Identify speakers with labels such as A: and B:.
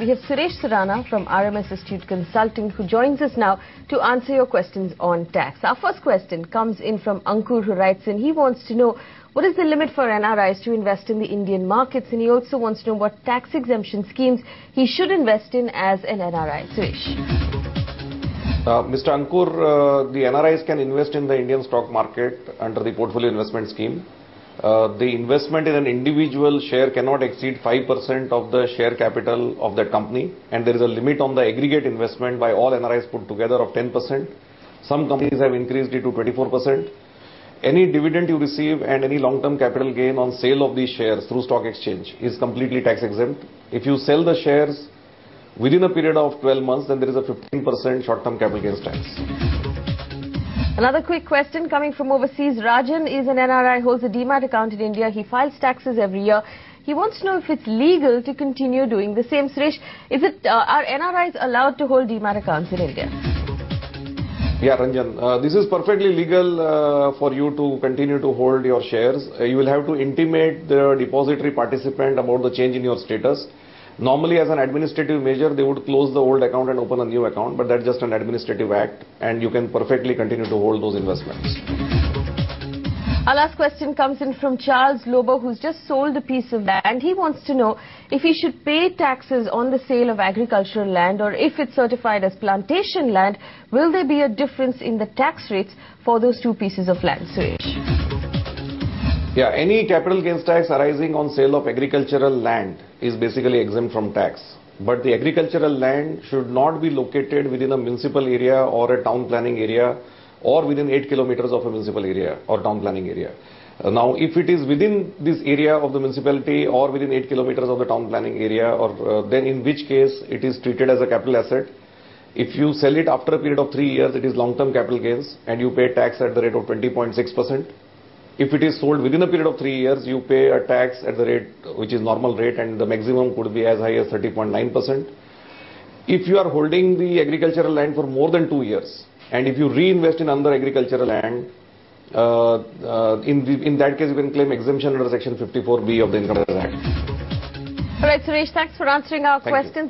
A: we have Suresh Surana from RMS Astute Consulting who joins us now to answer your questions on tax. Our first question comes in from Ankur, who writes in. He wants to know what is the limit for NRIs to invest in the Indian markets, and he also wants to know what tax exemption schemes he should invest in as an NRI. Suresh.
B: Mr. Ankur, the NRIs can invest in the Indian stock market under the portfolio investment scheme. The investment in an individual share cannot exceed 5% of the share capital of that company, and there is a limit on the aggregate investment by all NRIs put together of 10%. Some companies have increased it to 24%. Any dividend you receive and any long-term capital gain on sale of these shares through stock exchange is completely tax exempt. If you sell the shares within a period of 12 months, then there is a 15% short-term capital gains tax.
A: Another quick question coming from overseas. Rajan is an NRI, holds a demat account in India. He files taxes every year. He wants to know if it's legal to continue doing the same. Suresh, are NRIs allowed to hold demat accounts in India?
B: Yeah, Ranjan, this is perfectly legal for you to continue to hold your shares. You will have to intimate the depository participant about the change in your status. Normally, as an administrative measure, they would close the old account and open a new account, but that's just an administrative act, and you can perfectly continue to hold those investments.
A: Our last question comes in from Charles Lobo, who's just sold a piece of land. He wants to know if he should pay taxes on the sale of agricultural land, or if it's certified as plantation land, will there be a difference in the tax rates for those two pieces of land? Suresh.
B: Yeah, any capital gains tax arising on sale of agricultural land is basically exempt from tax. But the agricultural land should not be located within a municipal area or a town planning area or within 8 kilometers of a municipal area or town planning area. Now, if it is within this area of the municipality or within 8 kilometers of the town planning area, or then in which case it is treated as a capital asset. If you sell it after a period of 3 years, it is long-term capital gains and you pay tax at the rate of 20.6%. If it is sold within a period of 3 years, you pay a tax at the rate which is normal rate, and the maximum could be as high as 30.9%. If you are holding the agricultural land for more than 2 years, and if you reinvest in another agricultural land, in that case you can claim exemption under Section 54B of the Income Tax Act.
A: All right, Suresh, thanks for answering our questions.